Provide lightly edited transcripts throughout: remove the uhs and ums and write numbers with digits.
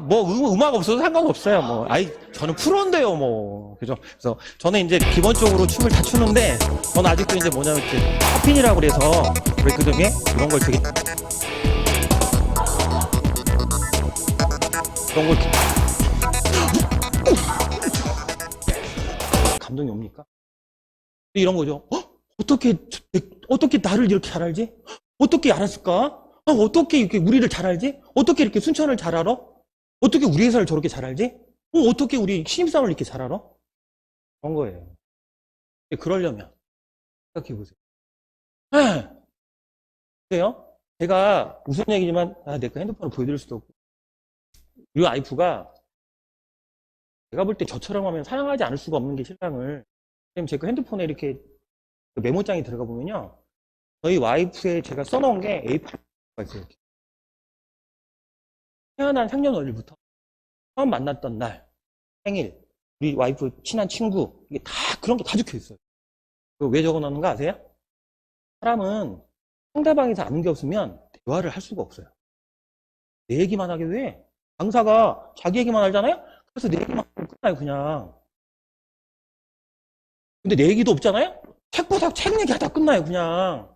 뭐 음악 없어도 상관없어요. 뭐 아이 저는 프로인데요, 뭐 그죠? 그래서 저는 이제 기본적으로 춤을 다 추는데 저는 아직도 이제 뭐냐면 이제 팝핀이라고 그래서 브레이크 등에 이런 걸 되게 이런 걸 감동이 옵니까? 이런 거죠. 어떻게 나를 이렇게 잘 알지? 어떻게 알았을까? 어떻게 이렇게 우리를 잘 알지? 어떻게 이렇게 순천을 잘 알아? 어떻게 우리 회사를 저렇게 잘 알지? 어떻게 우리 신입사원을 이렇게 잘 알아? 그런 거예요. 그러려면 생각해 보세요. 네. 보세요. 제가 무슨 얘기지만 내 거 핸드폰을 보여드릴 수도 없고 우리 와이프가 제가 볼 때 저처럼 하면 사랑하지 않을 수가 없는 게 신랑을. 제 거 핸드폰에 이렇게 메모장에 들어가 보면요. 저희 와이프의 제가 써놓은 게 A4가 있어요. 이렇게. 태어난 생년월일부터 처음 만났던 날, 생일, 우리 와이프 친한 친구, 이게 다 그런 게 다 적혀 있어요. 왜 적어 놓는 거 아세요? 사람은 상대방에서 아는 게 없으면 대화를 할 수가 없어요. 내 얘기만 하게 돼. 강사가 자기 얘기만 하잖아요? 그래서 내 얘기만 하고 끝나요, 그냥. 근데 내 얘기도 없잖아요? 책 보다 책 얘기하다 끝나요, 그냥.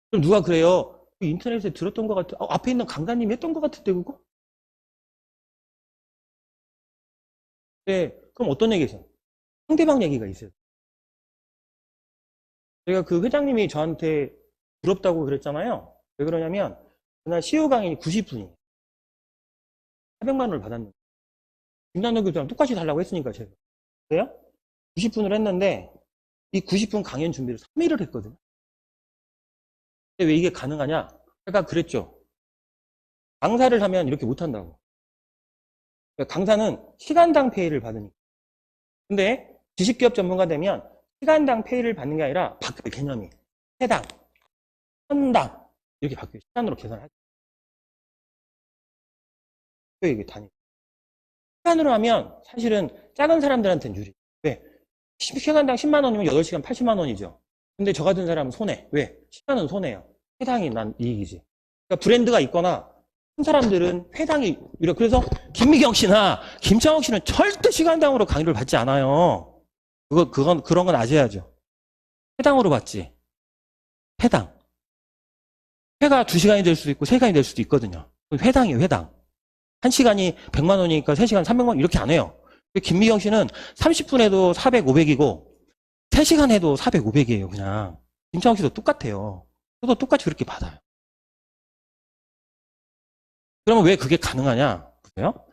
그럼 누가 그래요? 인터넷에 들었던 것 같아. 앞에 있는 강사님이 했던 것 같은데, 그거? 네, 그럼 어떤 얘기겠어요? 상대방 얘기가 있어요. 제가 그 회장님이 저한테 부럽다고 그랬잖아요. 왜 그러냐면, 그날 시효 강의 90분이 400만 원을 받았는데, 김남도 교수랑 똑같이 달라고 했으니까 제가. 그래요? 90분을 했는데, 이 90분 강연 준비를 3일을 했거든요. 근데 왜 이게 가능하냐? 제가 그랬죠. 강사를 하면 이렇게 못한다고. 그러니까 강사는 시간당 페이를 받으니까. 근데 지식기업 전문가 되면 시간당 페이를 받는 게 아니라 바뀌어요, 개념이. 회당, 천당 이렇게 바뀌어요. 시간으로 계산을 하죠. 이게 단위. 시간으로 하면 사실은 작은 사람들한테는 유리. 왜? 시간당 10만 원이면 8시간 80만 원이죠. 근데 저 같은 사람은 손해. 왜? 시간은 손해요. 회당이 난 이익이지. 그러니까 브랜드가 있거나 큰 사람들은 회당이 유리. 그래서 김미경 씨나 김창욱 씨는 절대 시간당으로 강의를 받지 않아요. 그런 건 아셔야죠. 회당으로 받지. 회당. 회가 2시간이 될 수도 있고 3시간이 될 수도 있거든요. 회당이에요, 회당. 1시간이 100만 원이니까 3시간 300만 원 이렇게 안 해요. 김미경 씨는 30분 해도 400, 500이고 3시간 해도 400, 500이에요, 그냥. 김창욱 씨도 똑같아요. 저도 똑같이 그렇게 받아요. 그러면 왜 그게 가능하냐? 보세요.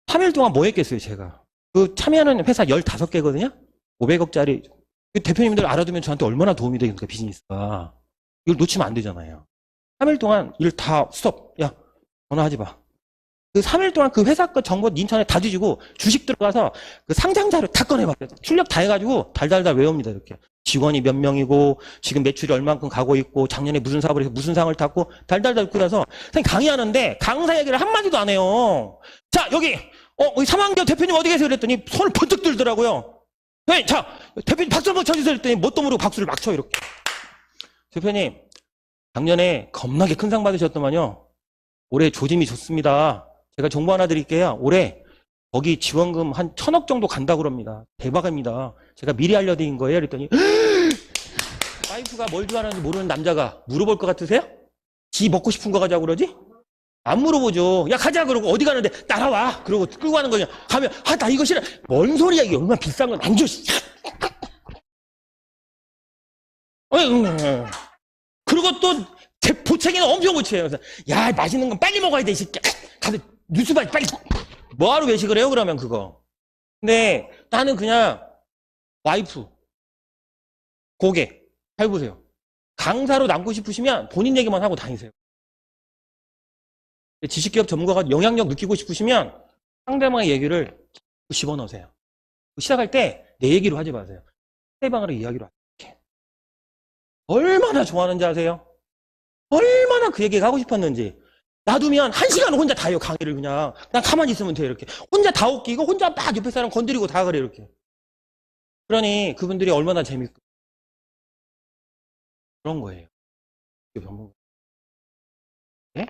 3일 동안 뭐 했겠어요, 제가. 그 참여하는 회사 15개거든요? 500억짜리. 대표님들 알아두면 저한테 얼마나 도움이 되겠습니까, 비즈니스가. 이걸 놓치면 안 되잖아요. 3일 동안 일 다 스톱. 야, 전화하지 마. 그 3일 동안 그 회사 거 정보 인터넷 다 뒤지고 주식 들어가서 그 상장 자료 다 꺼내봐요. 출력 다 해가지고 달달달 외웁니다. 이렇게. 직원이 몇 명이고 지금 매출이 얼만큼 가고 있고 작년에 무슨 사업을 해서 무슨 상을 탔고 달달달 꾸려서 선생님 강의하는데 강사 얘기를 한마디도 안 해요. 자 여기 우리 삼환경 대표님 어디 계세요? 그랬더니 손을 번뜩 들더라고요. 네, 자 대표님 박수 한번 쳐주세요. 그랬더니 뭣도 모르고 박수를 막 쳐 이렇게. 대표님 작년에 겁나게 큰 상 받으셨더만요. 올해 조짐이 좋습니다. 제가 정보 하나 드릴게요. 올해 거기 지원금 한 1,000억 정도 간다고 그럽니다. 대박입니다. 제가 미리 알려드린 거예요. 그랬더니 와이프가 뭘 좋아하는지 모르는 남자가 물어볼 것 같으세요? 지 먹고 싶은 거 가자고 그러지? 안 물어보죠. 야 가자 그러고 어디 가는데 따라와. 그러고 끌고 가는 거냐. 가면 나 이거 싫어. 뭔 소리야. 이게 얼마나 비싼 건 안 줘. 그리고 또 보채기는 엄청 보채요. 그래서 야 맛있는 건 빨리 먹어야 돼 이 새끼야. 가서 뉴스 봐 빨리. 뭐하러 외식을 해요 그러면 그거. 근데 나는 그냥 와이프, 고객 잘 보세요. 강사로 남고 싶으시면 본인 얘기만 하고 다니세요. 지식기업 전문가가 영향력 느끼고 싶으시면 상대방의 얘기를 집어넣으세요. 시작할 때 내 얘기로 하지 마세요. 상대방으로 이야기로 하세요. 얼마나 좋아하는지 아세요? 얼마나 그 얘기가 하고 싶었는지. 놔두면 1시간 혼자 다 해요, 강의를 그냥. 그냥 가만히 있으면 돼요, 이렇게. 혼자 다 웃기고, 혼자 막 옆에 사람 건드리고 다 그래, 이렇게. 그러니 그분들이 얼마나 재밌고. 그런 거예요. 네?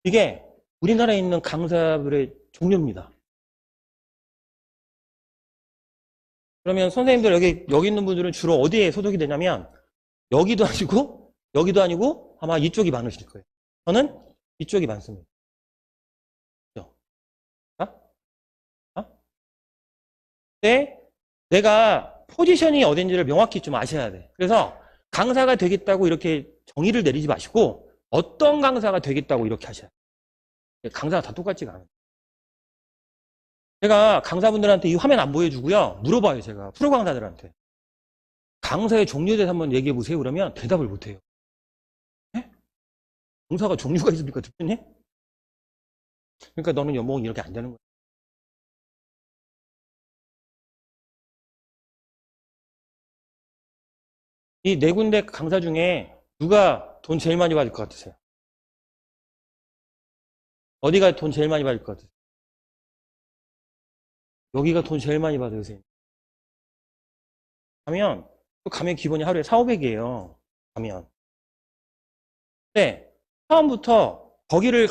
이게 우리나라에 있는 강사들의 종류입니다. 그러면 선생님들 여기 있는 분들은 주로 어디에 소속이 되냐면 여기도 아니고 아마 이쪽이 많으실 거예요. 저는 이쪽이 많습니다. 그죠? 근데 내가 포지션이 어딘지를 명확히 좀 아셔야 돼. 그래서 강사가 되겠다고 이렇게 정의를 내리지 마시고 어떤 강사가 되겠다고 이렇게 하셔야 돼. 강사가 다 똑같지가 않아요. 제가 강사분들한테 이 화면 안 보여주고요. 물어봐요, 제가. 프로 강사들한테. 강사의 종류에 대해서 한번 얘기해 보세요. 그러면 대답을 못 해요. 네? 강사가 종류가 있습니까, 대표님? 그러니까 너는 연봉이 이렇게 안 되는 거야. 이 네 군데 강사 중에 누가 돈 제일 많이 받을 것 같으세요? 어디가 돈 제일 많이 받을 것 같으세요? 여기가 돈 제일 많이 받으세요. 가면 기본이 하루에 4,500이에요. 가면. 근데 처음부터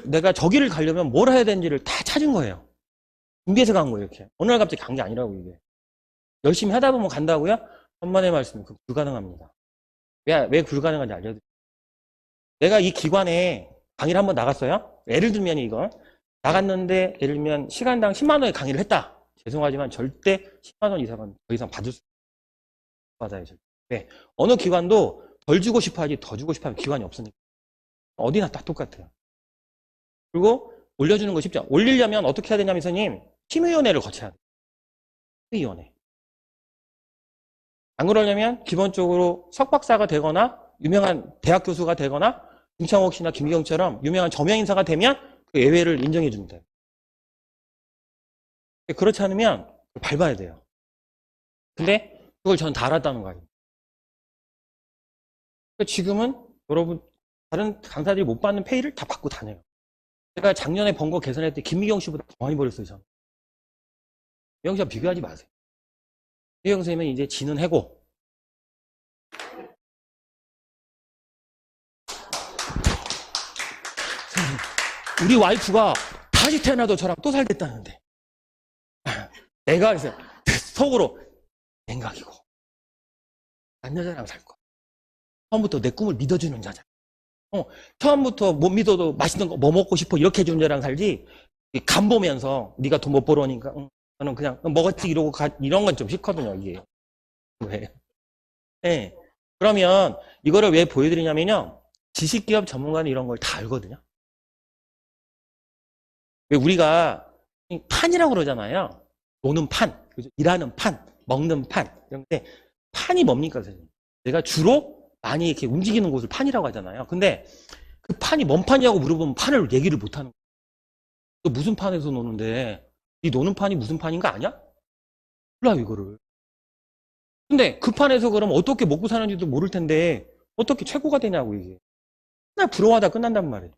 내가 저기를 가려면 뭘 해야 되는지를 다 찾은 거예요. 준비해서 간 거예요, 이렇게. 어느 날 갑자기 간 게 아니라고, 이게. 열심히 하다 보면 간다고요? 천만의 말씀, 그 불가능합니다. 왜 불가능한지 알려드릴게요. 내가 이 기관에 강의를 한번 나갔어요. 예를 들면 이거. 나갔는데, 예를 들면 시간당 10만 원의 강의를 했다. 죄송하지만 절대 10만 원 이상은 더 이상 받을 수 받아요. 네. 어느 기관도 덜 주고 싶어 하지 더 주고 싶어 하면 기관이 없으니까. 어디나 다 똑같아요. 그리고 올려주는 거 쉽죠. 올리려면 어떻게 해야 되냐면 선생님, 심의위원회를 거쳐야 돼요. 심의위원회. 안 그러려면 기본적으로 석박사가 되거나 유명한 대학 교수가 되거나 김창옥 씨나 김기경처럼 유명한 저명 인사가 되면 그 예외를 인정해 줍니다. 그렇지 않으면 밟아야 돼요. 근데 그걸 저는 다 알았다는 거 아니에요. 지금은 여러분 다른 강사들이 못 받는 페이를 다 받고 다녀요. 제가 작년에 번 거 계산할 때 김미경 씨보다 더 많이 벌었어요. 저는. 미경 씨와 비교하지 마세요. 미경 선생님은 이제 지는 해고. 우리 와이프가 다시 태어나도 저랑 또 살겠다는데 내가 그래서 속으로 생각이고 난 여자랑 살 거야. 처음부터 내 꿈을 믿어주는 여자. 처음부터 못 믿어도 맛있는 거 뭐 먹고 싶어 이렇게 해주는 여자랑 살지 간 보면서 네가 돈 못 벌어오니까 저는 그냥 먹었지 이러고 이런 건 좀 싫거든요. 이게 왜? 네. 그러면 이거를 왜 보여드리냐면요. 지식기업 전문가는 이런 걸 다 알거든요. 왜 우리가 판이라고 그러잖아요. 노는 판, 일하는 판, 먹는 판. 이런데 판이 뭡니까, 선생님? 내가 주로 많이 이렇게 움직이는 곳을 판이라고 하잖아요. 근데 그 판이 뭔 판이냐고 물어보면 판을 얘기를 못 하는 거예요. 너 무슨 판에서 노는데 네 노는 판이 무슨 판인 거 아냐? 몰라 이거를. 근데 그 판에서 그럼 어떻게 먹고 사는지도 모를 텐데 어떻게 최고가 되냐고 이게. 그냥 부러워하다 끝난단 말이에요.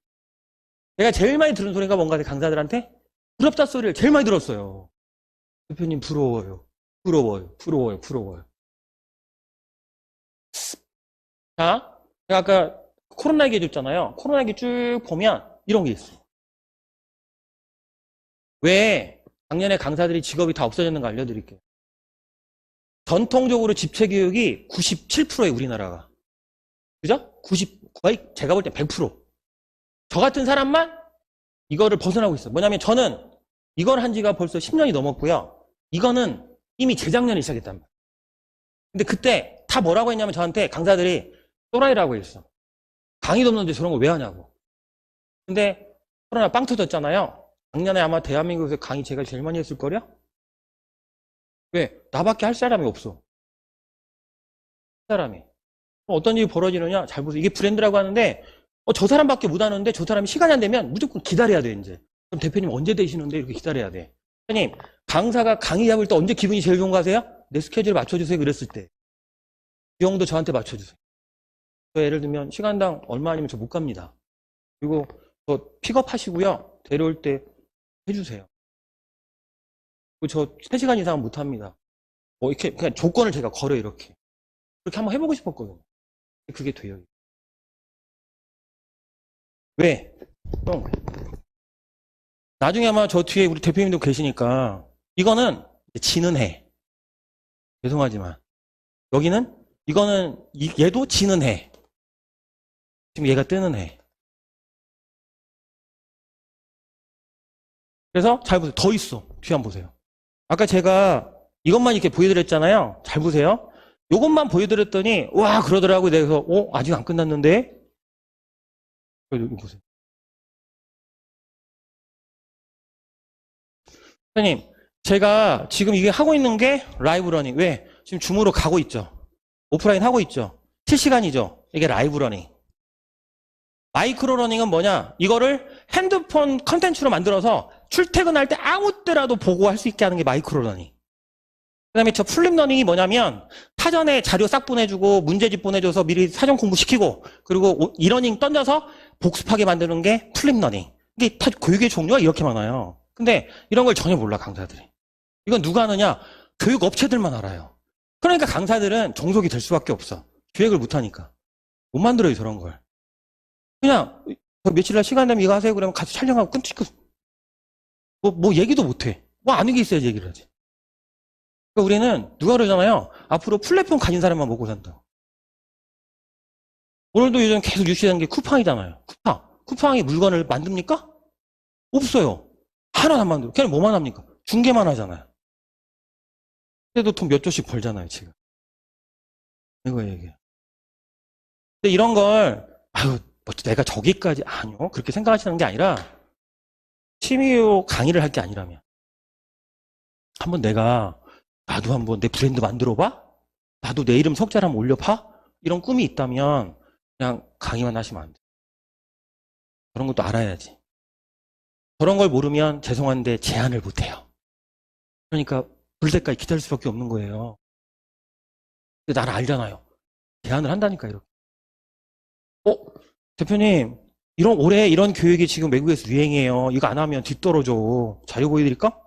내가 제일 많이 들은 소리가 뭔가 강사들한테 부럽다 소리를 제일 많이 들었어요. 대표님 부러워요. 부러워요. 부러워요. 부러워요. 자, 제가 아까 코로나 얘기해 줬잖아요. 코로나 얘기 쭉 보면 이런 게 있어요. 왜 작년에 강사들이 직업이 다 없어졌는가 알려드릴게요. 전통적으로 집체교육이 97%예요, 우리나라가. 그죠? 거의 제가 볼 때 100%. 저 같은 사람만 이거를 벗어나고 있어요. 뭐냐면 저는 이걸 한 지가 벌써 10년이 넘었고요. 이거는 이미 재작년에 시작했단 말이에요. 근데 그때 다 뭐라고 했냐면 저한테 강사들이 또라이라고 했어. 강의도 없는데 저런 거 왜 하냐고. 근데 코로나 빵 터졌잖아요. 작년에 아마 대한민국에서 강의 제가 제일 많이 했을걸요? 왜? 나밖에 할 사람이 없어. 할 사람이. 어떤 일이 벌어지느냐? 잘 보세요. 이게 브랜드라고 하는데 저 사람밖에 못 하는데 저 사람이 시간이 안 되면 무조건 기다려야 돼 이제. 그럼 대표님 언제 되시는데 이렇게 기다려야 돼. 대표님 강사가 강의 잡을 때 언제 기분이 제일 좋은 거 아세요? 내 스케줄 맞춰주세요 그랬을 때. 비용도 저한테 맞춰주세요. 예를 들면 시간당 얼마 아니면 저 못 갑니다. 그리고 저 픽업하시고요. 데려올 때 해주세요. 그리고 저 3시간 이상은 못 합니다. 이렇게 그냥 조건을 제가 걸어요 이렇게. 그렇게 한번 해보고 싶었거든요. 그게 돼요. 왜? 형, 나중에 아마 저 뒤에 우리 대표님도 계시니까 이거는 지는 해. 죄송하지만 여기는 이거는 얘도 지는 해. 지금 얘가 뜨는 해. 그래서 잘 보세요. 더 있어. 뒤에 한번 보세요. 아까 제가 이것만 이렇게 보여드렸잖아요. 잘 보세요. 이것만 보여드렸더니 와 그러더라고요. 그래서 아직 안 끝났는데. 여기 보세요. 선생님, 제가 지금 이게 하고 있는 게 라이브 러닝. 왜? 지금 줌으로 가고 있죠. 오프라인 하고 있죠. 실시간이죠. 이게 라이브 러닝. 마이크로 러닝은 뭐냐? 이거를 핸드폰 컨텐츠로 만들어서 출퇴근할 때 아무 때라도 보고 할 수 있게 하는 게 마이크로 러닝. 그 다음에 저 플립 러닝이 뭐냐면 사전에 자료 싹 보내주고 문제집 보내줘서 미리 사전 공부시키고 그리고 이러닝 던져서 복습하게 만드는 게 플립 러닝. 이게 다 교육의 종류가 이렇게 많아요. 근데 이런 걸 전혀 몰라 강사들이. 이건 누가 하느냐? 교육 업체들만 알아요. 그러니까 강사들은 종속이 될 수밖에 없어. 기획을 못하니까. 못 만들어요 저런 걸. 그냥 며칠날 시간 되면 이거 하세요 그러면 같이 촬영하고 끊고 뭐 얘기도 못해. 뭐 아는 게 있어야지 얘기를 하지. 그러니까 우리는 누가 그러잖아요. 앞으로 플랫폼 가진 사람만 먹고 산다. 오늘도 요즘 계속 유시하는 게 쿠팡이잖아요. 쿠팡이 물건을 만듭니까? 없어요. 하나도 안 만들어. 그냥 뭐만 합니까? 중개만 하잖아요. 그래도 돈 몇 조씩 벌잖아요 지금. 이거예요 이게. 근데 이런 걸 뭐 내가 저기까지 아니요 그렇게 생각하시는 게 아니라 취미로 강의를 할 게 아니라면 한번 나도 한번 내 브랜드 만들어봐? 나도 내 이름 석자를 한번 올려봐? 이런 꿈이 있다면 그냥 강의만 하시면 안 돼. 그런 것도 알아야지. 그런 걸 모르면 죄송한데 제안을 못해요. 그러니까 볼 때까지 기다릴 수밖에 없는 거예요. 근데 나를 알잖아요. 제안을 한다니까 이렇게. 대표님 올해 이런 교육이 지금 외국에서 유행이에요. 이거 안 하면 뒤떨어져. 자료 보여드릴까?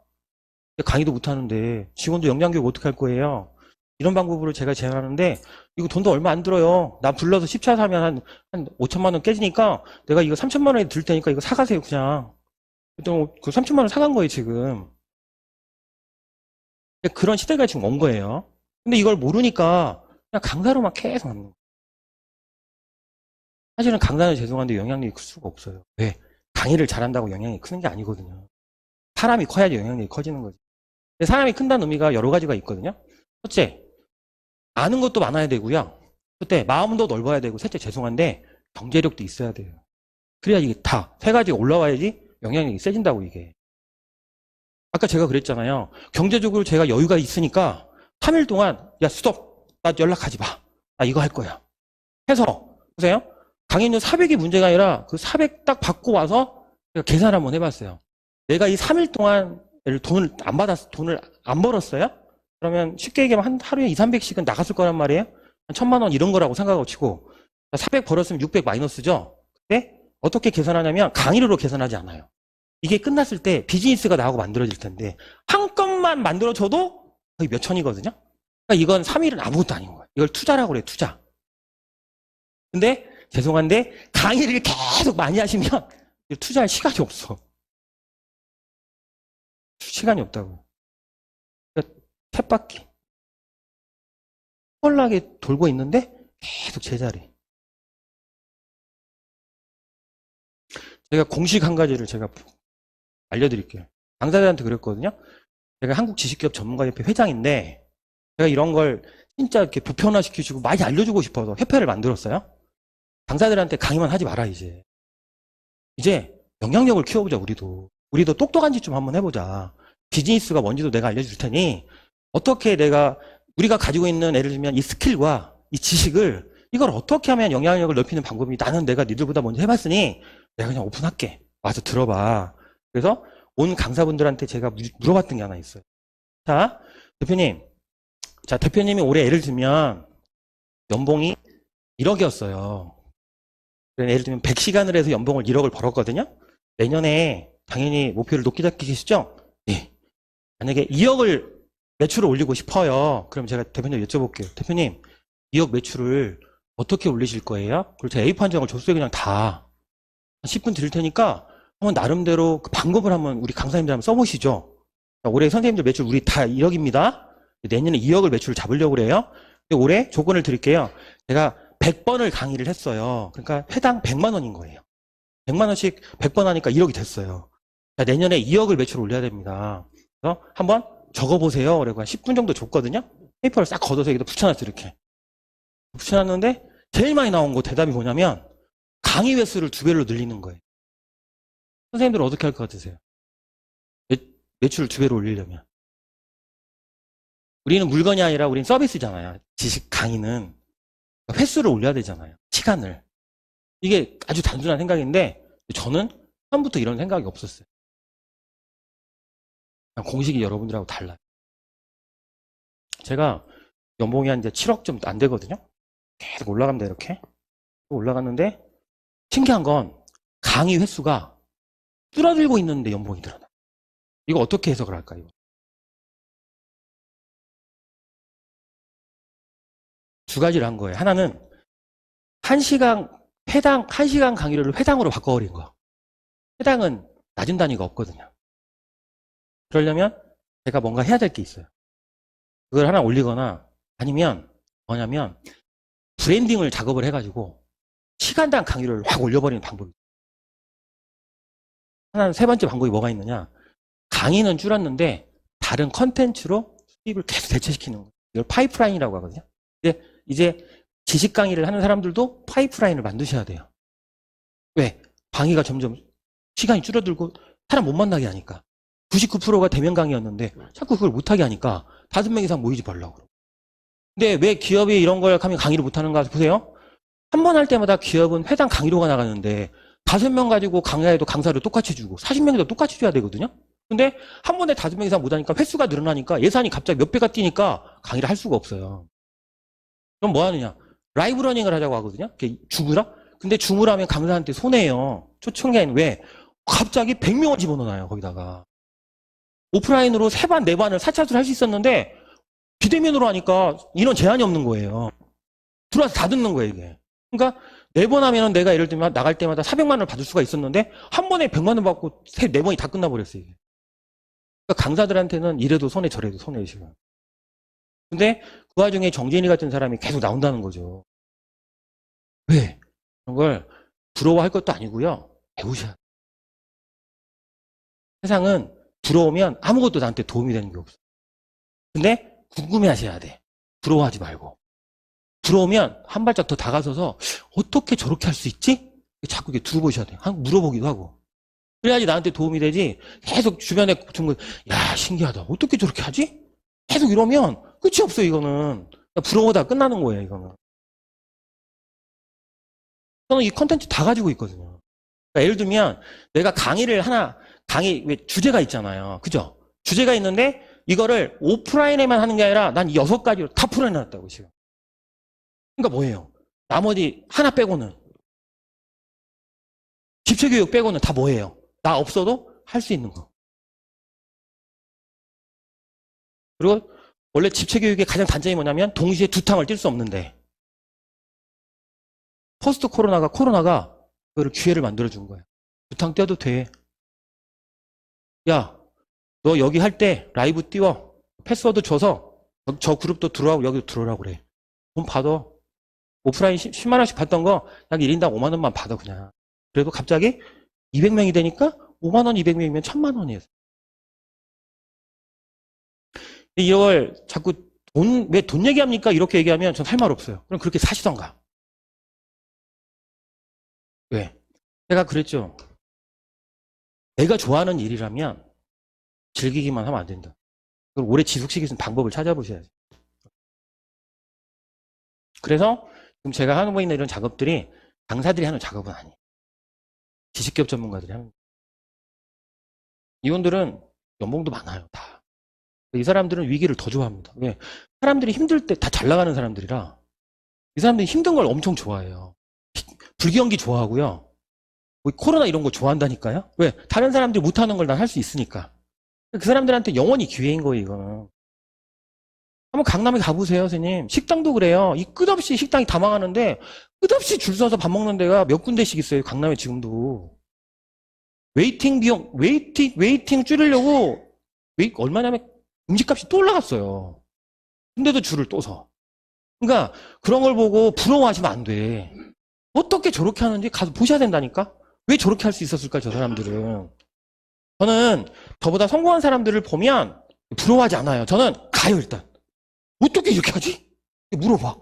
강의도 못하는데 직원도 역량교육 어떻게 할 거예요? 이런 방법으로 제가 제안하는데 이거 돈도 얼마 안 들어요. 나 불러서 10차 사면 한 5천만 원 깨지니까 내가 이거 3천만 원에 들 테니까 이거 사가세요 그냥. 일단 그 3천만 원 사간 거예요 지금. 그런 시대가 지금 온 거예요. 근데 이걸 모르니까 그냥 강사로만 계속 하는 거예요. 사실은 강사는 죄송한데 영향력이 클 수가 없어요. 왜? 강의를 잘한다고 영향이 크는 게 아니거든요. 사람이 커야지 영향력이 커지는 거지. 근데 사람이 큰다는 의미가 여러 가지가 있거든요. 첫째, 아는 것도 많아야 되고요. 첫째, 마음도 넓어야 되고, 셋째, 죄송한데 경제력도 있어야 돼요. 그래야 이게 다 세 가지가 올라와야지 영향력이 세진다고 이게. 아까 제가 그랬잖아요. 경제적으로 제가 여유가 있으니까 3일 동안 야 스톱, 나 연락하지 마. 나 이거 할 거야. 해서 보세요. 강의료 400이 문제가 아니라 그 400 딱 받고 와서 제가 계산 한번 해봤어요. 내가 이 3일 동안 돈을 안 받았어, 돈을 안 벌었어요? 그러면 쉽게 얘기하면 한 하루에 2, 300씩은 나갔을 거란 말이에요? 한 1000만 원 이런 거라고 생각하고 치고 400 벌었으면 600 마이너스죠? 근데 어떻게 계산하냐면 강의료로 계산하지 않아요. 이게 끝났을 때 비즈니스가 나하고 만들어질 텐데 한 건만 만들어줘도 거의 몇 천이거든요? 그러니까 이건 3일은 아무것도 아닌 거예요. 이걸 투자라고 그래요, 투자. 근데 죄송한데 강의를 계속 많이 하시면 투자할 시간이 없어. 시간이 없다고. 그러니까 쳇바퀴 뻘나게 돌고 있는데 계속 제자리. 제가 공식 한 가지를 제가 알려드릴게요. 강사들한테 그랬거든요. 제가 한국지식기업 전문가협회 회장인데 제가 이런 걸 진짜 이렇게 보편화시키시고 많이 알려주고 싶어서 협회를 만들었어요. 강사들한테 강의만 하지 마라 이제 영향력을 키워보자. 우리도 똑똑한 짓 좀 한번 해보자. 비즈니스가 뭔지도 내가 알려줄 테니 어떻게 우리가 가지고 있는 예를 들면 이 스킬과 이 지식을 이걸 어떻게 하면 영향력을 넓히는 방법이 나는 내가 니들보다 먼저 해봤으니 내가 그냥 오픈할게. 와서 들어봐. 그래서 온 강사분들한테 제가 물어봤던 게 하나 있어요. 자, 대표님이 올해 예를 들면 연봉이 1억이었어요. 예를 들면 100시간을 해서 연봉을 1억을 벌었거든요. 내년에 당연히 목표를 높게 잡히시죠? 네. 만약에 2억을 매출을 올리고 싶어요. 그럼 제가 대표님 여쭤볼게요. 대표님, 2억 매출을 어떻게 올리실 거예요? 그리고 제가 A 판정을 줬어요. 그냥 다. 10분 드릴 테니까 한번 나름대로 그 방법을 한번 우리 강사님들 한번 써보시죠. 자, 올해 선생님들 매출 우리 다 1억입니다. 내년에 2억을 매출을 잡으려고 그래요. 근데 올해 조건을 드릴게요. 제가 100번을 강의를 했어요. 그러니까 회당 100만 원인 거예요. 100만 원씩 100번 하니까 1억이 됐어요. 자, 내년에 2억을 매출 올려야 됩니다. 그래서 한번 적어보세요. 그리고 한 10분 정도 줬거든요. 페이퍼를 싹 걷어서 여기다 붙여놨어요. 이렇게. 붙여놨는데 제일 많이 나온 거 대답이 뭐냐면 강의 횟수를 2배로 늘리는 거예요. 선생님들은 어떻게 할 것 같으세요? 매출을 2배로 올리려면. 우리는 물건이 아니라 우리는 서비스잖아요. 지식 강의는. 그러니까 횟수를 올려야 되잖아요. 시간을. 이게 아주 단순한 생각인데 저는 처음부터 이런 생각이 없었어요. 공식이 여러분들하고 달라요. 제가 연봉이 한 이제 7억 좀 안 되거든요. 계속 올라갑니다. 이렇게. 올라갔는데 신기한 건 강의 횟수가 줄어들고 있는데 연봉이 늘어나. 이거 어떻게 해석을 할까요? 두 가지를 한 거예요. 하나는 1시간 회당 1시간 강의를 회당으로 바꿔버린 거. 회당은 낮은 단위가 없거든요. 그러려면 제가 뭔가 해야 될 게 있어요. 그걸 하나 올리거나 아니면 뭐냐면 브랜딩을 작업을 해가지고 시간당 강의를 확 올려버리는 방법이 있어요. 하나는 세 번째 방법이 뭐가 있느냐. 강의는 줄었는데 다른 컨텐츠로 수입을 계속 대체시키는 거예요. 이걸 파이프라인이라고 하거든요. 이제 지식 강의를 하는 사람들도 파이프라인을 만드셔야 돼요. 왜? 강의가 점점 시간이 줄어들고 사람 못 만나게 하니까. 99%가 대면 강의였는데 자꾸 그걸 못하게 하니까 5명 이상 모이지 말라고. 근데 왜 기업이 이런 걸 하면 강의를 못하는가 보세요. 한 번 할 때마다 기업은 회당 강의료가 나가는데 5명 가지고 강의해도 강사를 똑같이 주고 40명에도 똑같이 줘야 되거든요. 근데 한 번에 5명 이상 못하니까 횟수가 늘어나니까 예산이 갑자기 몇 배가 뛰니까 강의를 할 수가 없어요. 그럼 뭐 하느냐. 라이브 러닝을 하자고 하거든요. 줌으로. 근데 줌으로 하면 강사한테 손해예요. 초청자인 왜? 갑자기 100명을 집어넣어요. 거기다가. 오프라인으로 3반, 4반을 4차수를 할 수 있었는데 비대면으로 하니까 인원 제한이 없는 거예요. 들어와서 다 듣는 거예요, 이게. 그러니까 4번 하면 내가 예를 들면 나갈 때마다 400만 원을 받을 수가 있었는데 한 번에 100만 원 받고 4번이 다 끝나버렸어요, 이게. 그러니까 강사들한테는 이래도 손해 저래도 손해예요, 지금. 근데 그 와중에 정진이 같은 사람이 계속 나온다는 거죠. 왜? 그런 걸 부러워할 것도 아니고요. 배우셔야 돼요. 세상은 부러우면 아무것도 나한테 도움이 되는 게 없어요. 근데 궁금해 하셔야 돼. 부러워하지 말고. 부러우면 한 발짝 더 다가서서 어떻게 저렇게 할 수 있지? 자꾸 이렇게 두고 보셔야 돼요. 물어보기도 하고. 그래야지 나한테 도움이 되지. 계속 주변에 야, 신기하다. 어떻게 저렇게 하지? 계속 이러면 끝이 없어요, 이거는. 부러워다 끝나는 거예요, 이거는. 저는 이 컨텐츠 다 가지고 있거든요. 그러니까 예를 들면 내가 강의 왜 주제가 있잖아요. 그죠? 주제가 있는데 이거를 오프라인에만 하는 게 아니라 난 6가지로 다 풀어내놨다고 지금. 그러니까 뭐예요? 나머지 하나 빼고는 집체교육 빼고는 다 뭐예요? 나 없어도 할 수 있는 거. 그리고 원래 집체교육의 가장 단점이 뭐냐면 동시에 2탕을 뛸 수 없는데 포스트 코로나가 그거를 기회를 만들어준 거예요. 2탕 뛰어도 돼. 야, 너 여기 할 때 라이브 띄워. 패스워드 줘서 저 그룹도 들어오고 여기도 들어오라고 그래. 돈 받아. 오프라인 10만 원씩 받던 거 약 1인당 5만 원만 받아 그냥. 그래도 갑자기 200명이 되니까 5만 원, 200명이면 1000만 원이에요. 이걸 자꾸 왜 돈 얘기합니까? 이렇게 얘기하면 전 할 말 없어요. 그럼 그렇게 사시던가. 왜? 제가 그랬죠. 내가 좋아하는 일이라면 즐기기만 하면 안 된다. 그걸 오래 지속시킬 수 있는 방법을 찾아보셔야죠. 그래서 지금 제가 하고 있는 이런 작업들이 강사들이 하는 작업은 아니에요. 지식기업 전문가들이 하는. 이분들은 연봉도 많아요, 다. 이 사람들은 위기를 더 좋아합니다. 왜? 사람들이 힘들 때 다 잘 나가는 사람들이라 이 사람들이 힘든 걸 엄청 좋아해요. 불경기 좋아하고요. 뭐 코로나 이런 거 좋아한다니까요. 왜? 다른 사람들이 못하는 걸 난 할 수 있으니까. 그 사람들한테 영원히 기회인 거예요, 이거는. 한번 강남에 가보세요, 선생님. 식당도 그래요. 이 끝없이 식당이 다 망하는데 끝없이 줄 서서 밥 먹는 데가 몇 군데씩 있어요, 강남에 지금도. 웨이팅 비용, 웨이팅 줄이려고, 얼마냐면 음식값이 또 올라갔어요. 근데도 줄을 또 서. 그러니까 그런 걸 보고 부러워하시면 안 돼. 어떻게 저렇게 하는지 가서 보셔야 된다니까? 왜 저렇게 할 수 있었을까, 저 사람들은. 저는 저보다 성공한 사람들을 보면 부러워하지 않아요. 저는 가요, 일단. 어떻게 이렇게 하지? 물어봐.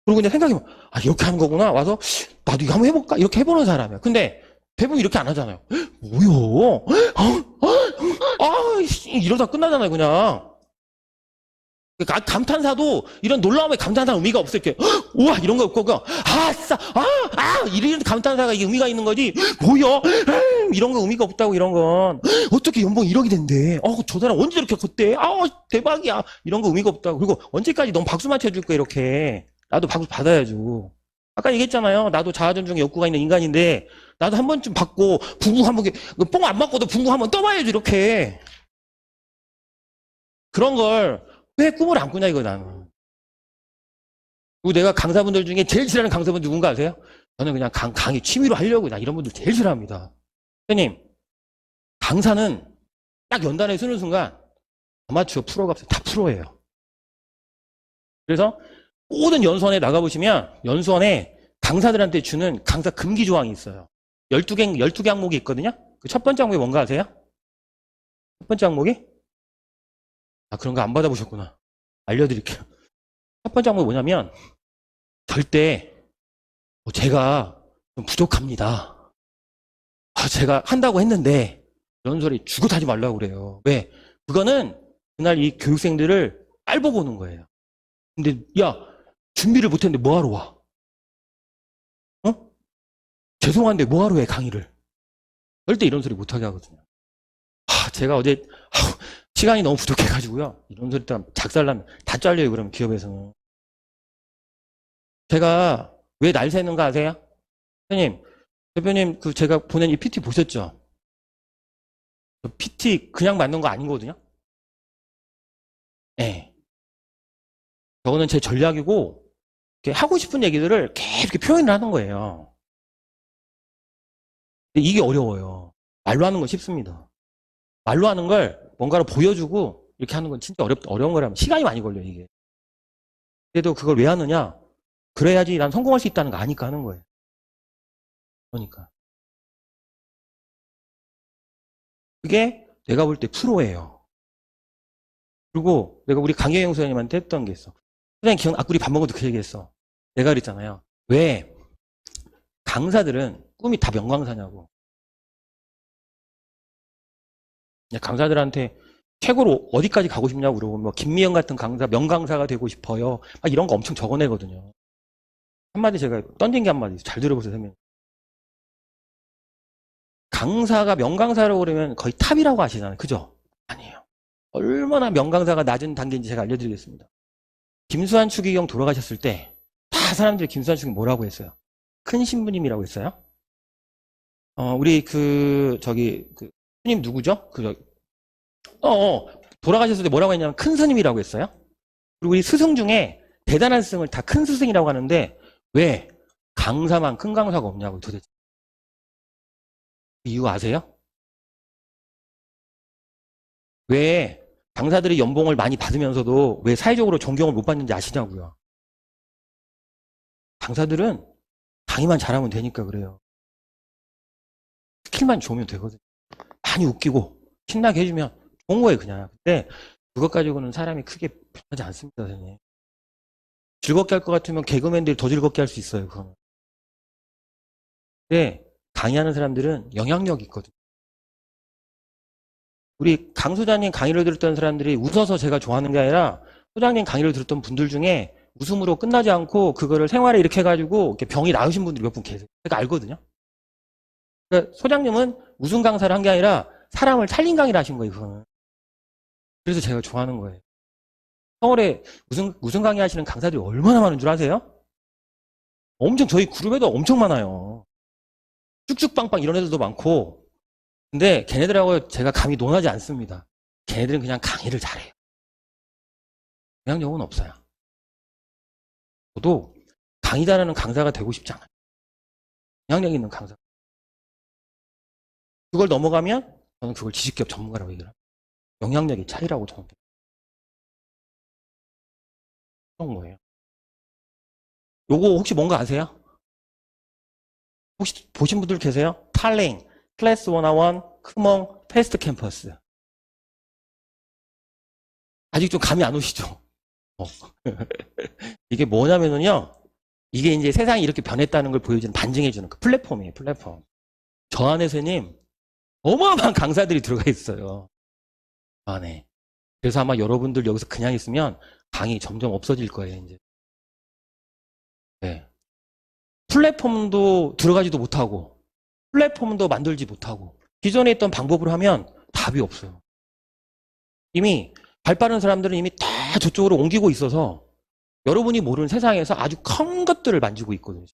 그리고 그냥 생각해보면, 아, 이렇게 하는 거구나. 와서, 나도 이거 한번 해볼까? 이렇게 해보는 사람이야. 근데 대부분 이렇게 안 하잖아요. 뭐요? 이러다 끝나잖아요, 그냥. 감탄사도 이런 놀라움의 감탄사 의미가 없을 게 우와 이런 거 없고 그냥 아싸 이런 감탄사가 이게 의미가 있는 거지 뭐야 이런 거 의미가 없다고. 이런 건 어떻게 연봉 1억이 된대, 저 사람 언제 이렇게 컸대, 대박이야, 이런 거 의미가 없다고. 그리고 언제까지 넌 박수 맞춰줄 거야 이렇게. 나도 박수 받아야죠. 아까 얘기했잖아요. 나도 자아존중의 욕구가 있는 인간인데 나도 한 번쯤 받고 붕붕 한번 뽕 안 맞고도 붕붕 한번 떠봐야지 이렇게. 그런 걸 왜 꿈을 안 꾸냐 이거 나는. 그리고 내가 강사분들 중에 제일 싫어하는 강사분 누군가 아세요? 저는 그냥 강의 취미로 하려고 나 이런 분들 제일 싫어합니다. 선생님, 강사는 딱 연단에 쓰는 순간 아마추어 프로가 없어요. 다 프로예요. 그래서 모든 연수원에 나가보시면 연수원에 강사들한테 주는 강사 금기 조항이 있어요. 12개 항목이 있거든요. 그 첫 번째 항목이 뭔가 아세요? 첫 번째 항목이? 그런 거 안 받아보셨구나. 알려드릴게요. 첫 번째 항목이 뭐냐면 절대 제가 좀 부족합니다. 제가 한다고 했는데 이런 소리 주고 타지 말라고 그래요. 왜? 그거는 그날 이 교육생들을 깔보고 오는 거예요. 근데 야 준비를 못했는데 뭐하러 와? 죄송한데 뭐하러 해 강의를? 절대 이런 소리 못하게 하거든요. 제가 어제 시간이 너무 부족해가지고요. 이런 소리 때문에 작살나면 다 잘려요. 그러면 기업에서는. 제가 왜 날 새는가 아세요? 대표님 제가 보낸 이 PT 보셨죠? PT 그냥 맞는 거 아니거든요. 네. 저거는 제 전략이고 하고 싶은 얘기들을 계속 표현을 하는 거예요. 근데 이게 어려워요. 말로 하는 건 쉽습니다. 말로 하는 걸 뭔가로 보여주고 이렇게 하는 건 진짜 어려운 거라면 시간이 많이 걸려요, 이게. 그래도 그걸 왜 하느냐? 그래야지 난 성공할 수 있다는 거 아니까 하는 거예요. 그러니까. 그게 내가 볼 때 프로예요. 그리고 내가 우리 강혜영 소장님한테 했던 게 있어. 소장님 우리 밥 먹어도 그 얘기했어. 내가 그랬잖아요. 왜 강사들은 꿈이 다 명강사냐고. 강사들한테 최고로 어디까지 가고 싶냐고 물어보면 뭐 김미영 같은 강사, 명강사가 되고 싶어요. 막 이런 거 엄청 적어내거든요. 한마디 제가 던진 게 한마디 잘 들어보세요, 선생님. 강사가 명강사라고 그러면 거의 탑이라고 하시잖아요. 그죠? 아니에요. 얼마나 명강사가 낮은 단계인지 제가 알려드리겠습니다. 김수환 추기경 돌아가셨을 때 다 사람들이 김수환 추기경 뭐라고 했어요? 큰 신부님이라고 했어요. 우리 스님 누구죠? 돌아가셨을 때 뭐라고 했냐면 큰 스님이라고 했어요. 그리고 우리 스승 중에 대단한 스승을 다 큰 스승이라고 하는데 왜 강사만 큰 강사가 없냐고 도대체. 이유 아세요? 왜 강사들이 연봉을 많이 받으면서도 왜 사회적으로 존경을 못 받는지 아시냐고요. 강사들은 강의만 잘하면 되니까 그래요. 스킬만 좋으면 되거든요. 많이 웃기고 신나게 해주면 좋은 거예요 그냥. 근데 그것 가지고는 사람이 크게 변하지 않습니다. 선생님. 즐겁게 할 것 같으면 개그맨들이 더 즐겁게 할 수 있어요. 그거는. 근데 강의하는 사람들은 영향력이 있거든요. 우리 강 소장님 강의를 들었던 사람들이 웃어서 제가 좋아하는 게 아니라 소장님 강의를 들었던 분들 중에 웃음으로 끝나지 않고 그거를 생활에 이렇게 해가지고 이렇게 병이 나으신 분들이 몇 분 계세요. 제가 알거든요. 그러니까 소장님은 웃음 강사를 한 게 아니라 사람을 살린 강의를 하신 거예요. 그거는. 그래서 제가 좋아하는 거예요. 서울에 웃음 강의 하시는 강사들이 얼마나 많은 줄 아세요? 엄청 저희 그룹에도 엄청 많아요. 쭉쭉빵빵 이런 애들도 많고. 근데 걔네들하고 제가 감히 논하지 않습니다. 걔네들은 그냥 강의를 잘해요. 영향력은 없어요. 저도 강의 잘하는 강사가 되고 싶지 않아요. 영향력 있는 강사. 그걸 넘어가면 저는 그걸 지식기업 전문가라고 얘기를 합니다. 영향력의 차이라고 저는 그런 거예요. 요거 혹시 뭔가 아세요? 혹시 보신 분들 계세요? 탈링, 클래스 101, 크멍, 패스트 캠퍼스. 아직 좀 감이 안 오시죠? 이게 뭐냐면요. 이게 이제 세상이 이렇게 변했다는 걸 보여주는, 반증해주는 그 플랫폼이에요, 플랫폼. 저 안에서님, 어마어마한 강사들이 들어가 있어요. 저 안에. 그래서 아마 여러분들 여기서 그냥 있으면 강의 점점 없어질 거예요, 이제. 네. 플랫폼도 들어가지도 못하고, 플랫폼도 만들지 못하고, 기존에 있던 방법으로 하면 답이 없어요. 이미 발 빠른 사람들은 이미 다 저쪽으로 옮기고 있어서 여러분이 모르는 세상에서 아주 큰 것들을 만지고 있거든요.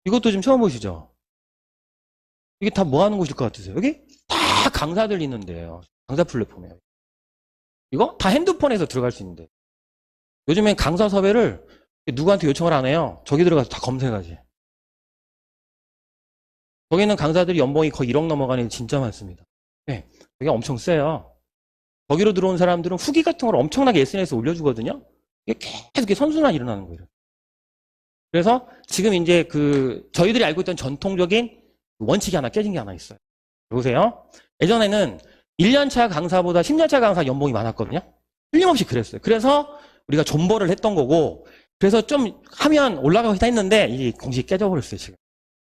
이것도 좀 처음 보시죠? 이게 다 뭐 하는 곳일 것 같으세요? 여기 다 강사들 있는데요. 강사 플랫폼이에요. 이거 다 핸드폰에서 들어갈 수 있는데. 요즘엔 강사 섭외를 누구한테 요청을 안 해요. 저기 들어가서 다 검색하지. 거기 있는 강사들이 연봉이 거의 1억 넘어가는 게 진짜 많습니다. 네, 여기 엄청 세요. 거기로 들어온 사람들은 후기 같은 걸 엄청나게 SNS에 올려주거든요. 이게 계속 선순환이 일어나는 거예요. 그래서 지금 이제 저희들이 알고 있던 전통적인 원칙이 하나 깨진 게 하나 있어요. 보세요. 예전에는 1년차 강사보다 10년차 강사 연봉이 많았거든요. 틀림없이 그랬어요. 그래서 우리가 존버를 했던 거고, 그래서 좀 하면 올라가겠다 했는데 이 공식이 깨져버렸어요, 지금.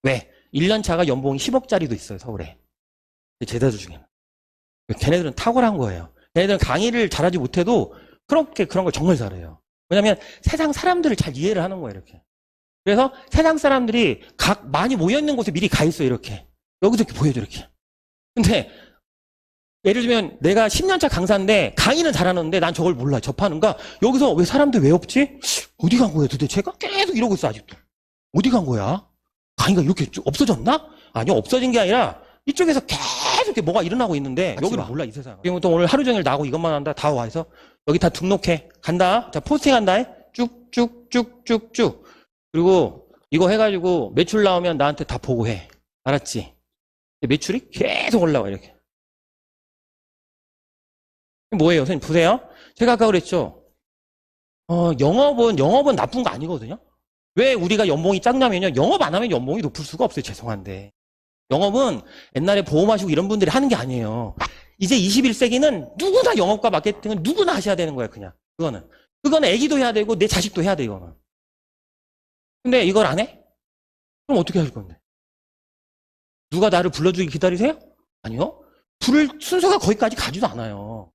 왜? 1년차가 연봉이 10억짜리도 있어요, 서울에. 제자들 중에는. 걔네들은 탁월한 거예요. 걔네들은 강의를 잘하지 못해도 그런 걸 정말 잘해요. 왜냐면 세상 사람들을 잘 이해를 하는 거예요, 이렇게. 그래서 세상 사람들이 각 많이 모여있는 곳에 미리 가 있어요, 이렇게. 여기서 이렇게 보여줘, 이렇게. 근데 예를 들면 내가 10년차 강사인데 강의는 잘하는데 난 저걸 몰라, 접하는가? 여기서 왜 사람들 왜 없지? 어디 간 거야 도대체가? 계속 이러고 있어, 아직도. 어디 간 거야? 강의가 이렇게 없어졌나? 아니요, 없어진 게 아니라 이쪽에서 계속 이렇게 뭐가 일어나고 있는데 여기는 몰라, 이 세상. 지금부터 오늘 하루 종일 나하고 이것만 한다. 다 와서 여기 다 등록해. 간다. 자, 포스팅한다. 쭉쭉쭉쭉쭉. 그리고 이거 해가지고 매출 나오면 나한테 다 보고해. 알았지? 매출이 계속 올라와, 이렇게. 뭐예요, 선생님? 보세요. 제가 아까 그랬죠. 영업은 나쁜 거 아니거든요. 왜 우리가 연봉이 작냐면요. 영업 안 하면 연봉이 높을 수가 없어요. 죄송한데. 영업은 옛날에 보험하시고 이런 분들이 하는 게 아니에요. 이제 21세기는 누구나 영업과 마케팅은 누구나 하셔야 되는 거예요, 그냥. 그거는 애기도 해야 되고 내 자식도 해야 돼, 이거는. 근데 이걸 안 해? 그럼 어떻게 하실 건데? 누가 나를 불러주기 기다리세요? 아니요. 부를 순서가 거기까지 가지도 않아요.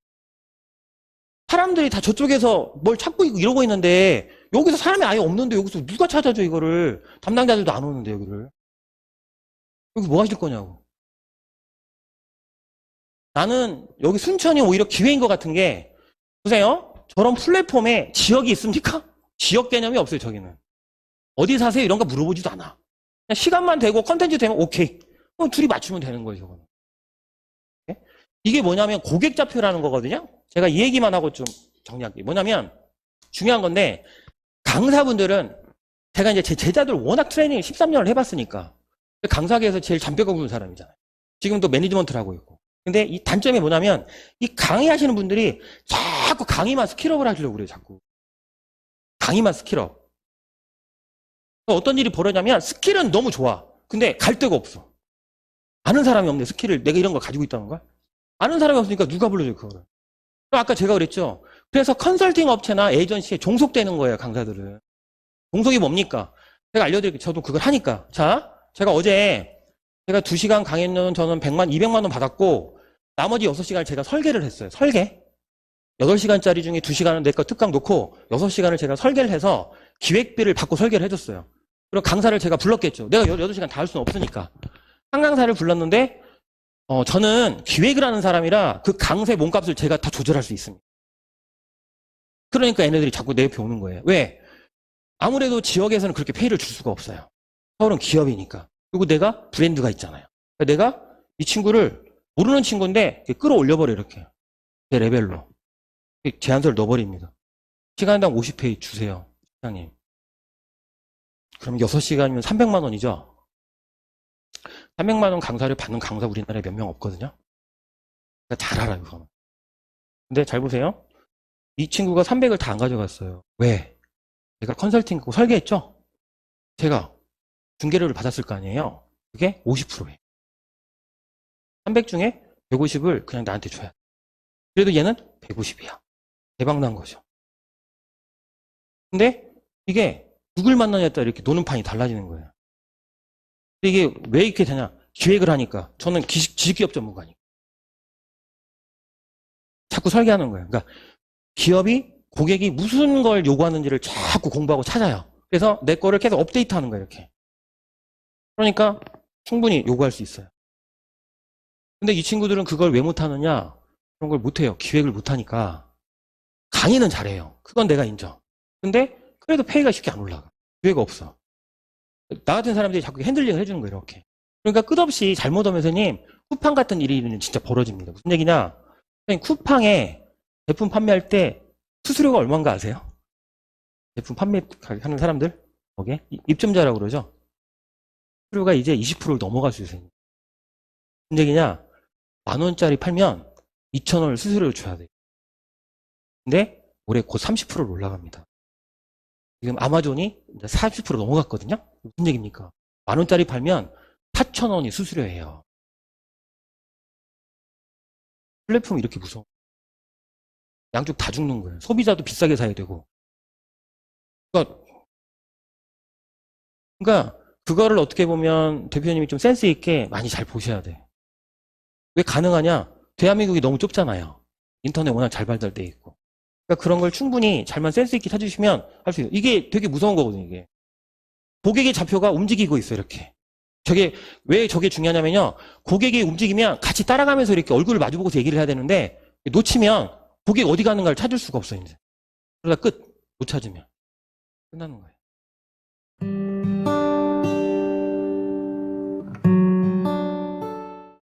사람들이 다 저쪽에서 뭘 찾고 있고 이러고 있는데 여기서 사람이 아예 없는데 여기서 누가 찾아줘, 이거를. 담당자들도 안 오는데 여기를. 여기 뭐 하실 거냐고. 나는 여기 순천이 오히려 기회인 것 같은 게, 보세요. 저런 플랫폼에 지역이 있습니까? 지역 개념이 없어요, 저기는. 어디 사세요? 이런 거 물어보지도 않아. 그냥 시간만 되고 컨텐츠 되면 오케이. 그럼 둘이 맞추면 되는 거예요, 저거는. 네? 이게 뭐냐면 고객좌표라는 거거든요. 제가 이 얘기만 하고 좀 정리할게요. 뭐냐면 중요한 건데, 강사분들은 제가 이제 제 제자들 워낙 트레이닝을 13년을 해봤으니까 강사계에서 제일 잔뼈가 굵은 사람이잖아요. 지금도 매니지먼트를 하고 있고. 근데 이 단점이 뭐냐면 이 강의하시는 분들이 자꾸 강의만 스킬업을 하시려고 그래요, 자꾸. 강의만 스킬업. 어떤 일이 벌어지냐면 스킬은 너무 좋아. 근데 갈 데가 없어. 아는 사람이 없네, 스킬을. 내가 이런 걸 가지고 있다는 걸. 아는 사람이 없으니까 누가 불러줘요, 그거를. 아까 제가 그랬죠. 그래서 컨설팅 업체나 에이전시에 종속되는 거예요, 강사들은. 종속이 뭡니까? 제가 알려드릴게요. 저도 그걸 하니까. 자, 제가 2시간 강의는 저는 200만 원 받았고, 나머지 6시간을 제가 설계를 했어요. 설계. 8시간짜리 중에 2시간은 내 거 특강 놓고 6시간을 제가 설계를 해서 기획비를 받고 설계를 해줬어요. 그리고 강사를 제가 불렀겠죠. 내가 8시간 다 할 수는 없으니까. 한 강사를 불렀는데, 저는 기획을 하는 사람이라 그 강사의 몸값을 제가 다 조절할 수 있습니다. 그러니까 얘네들이 자꾸 내 옆에 오는 거예요. 왜? 아무래도 지역에서는 그렇게 페이를 줄 수가 없어요. 서울은 기업이니까. 그리고 내가 브랜드가 있잖아요. 내가 이 친구를 모르는 친구인데 끌어올려버려, 이렇게. 제 레벨로. 제안서를 넣어버립니다. 시간당 50페이 주세요, 시장님. 그럼 6시간이면 300만 원이죠? 300만 원 강사를 받는 강사 우리나라에 몇 명 없거든요. 그러니까 잘 알아요, 그거. 근데 잘 보세요. 이 친구가 300을 다 안 가져갔어요. 왜? 제가 컨설팅하고 설계했죠? 제가 중개료를 받았을 거 아니에요? 그게 50%예요. 300 중에 150을 그냥 나한테 줘야 돼. 그래도 얘는 150이야. 대박난 거죠. 근데 이게 누굴 만나냐에 따라 이렇게 노는 판이 달라지는 거예요. 근데 이게 왜 이렇게 되냐? 기획을 하니까. 저는 지식기업 전문가니까. 자꾸 설계하는 거예요. 그러니까 기업이 고객이 무슨 걸 요구하는지를 자꾸 공부하고 찾아요. 그래서 내 거를 계속 업데이트하는 거예요. 이렇게. 그러니까 충분히 요구할 수 있어요. 근데 이 친구들은 그걸 왜 못하느냐? 그런 걸 못해요. 기획을 못하니까. 강의는 잘해요. 그건 내가 인정. 근데 그래도 페이가 쉽게 안 올라가. 기회가 없어. 나 같은 사람들이 자꾸 핸들링을 해주는 거예요. 이렇게. 그러니까 끝없이 잘못하면 선생님 쿠팡 같은 일이 진짜 벌어집니다. 무슨 얘기냐? 선생님 쿠팡에 제품 판매할 때 수수료가 얼마인가 아세요? 제품 판매하는 사람들? 거기에? 입점자라고 그러죠? 수수료가 이제 20%를 넘어갈 수 있어요. 무슨 얘기냐? 10,000원짜리 팔면 2,000원을 수수료를 줘야 돼요. 근데 올해 곧 30%를 올라갑니다. 지금 아마존이 40% 넘어갔거든요? 무슨 얘기입니까? 10,000원짜리 팔면 4,000원이 수수료예요. 플랫폼이 이렇게 무서워. 양쪽 다 죽는 거예요. 소비자도 비싸게 사야 되고. 그러니까 그거를 어떻게 보면 대표님이 좀 센스 있게 많이 잘 보셔야 돼. 왜 가능하냐? 대한민국이 너무 좁잖아요. 인터넷 워낙 잘 발달돼 있고. 그러니까 그런 걸 충분히 잘만 센스 있게 찾으시면 할 수 있어요. 이게 되게 무서운 거거든요, 이게. 고객의 좌표가 움직이고 있어요, 이렇게. 왜 저게 중요하냐면요. 고객이 움직이면 같이 따라가면서 이렇게 얼굴을 마주보고서 얘기를 해야 되는데, 놓치면 고객 어디 가는가를 찾을 수가 없어요, 이제. 그러다 못 찾으면. 끝나는 거예요.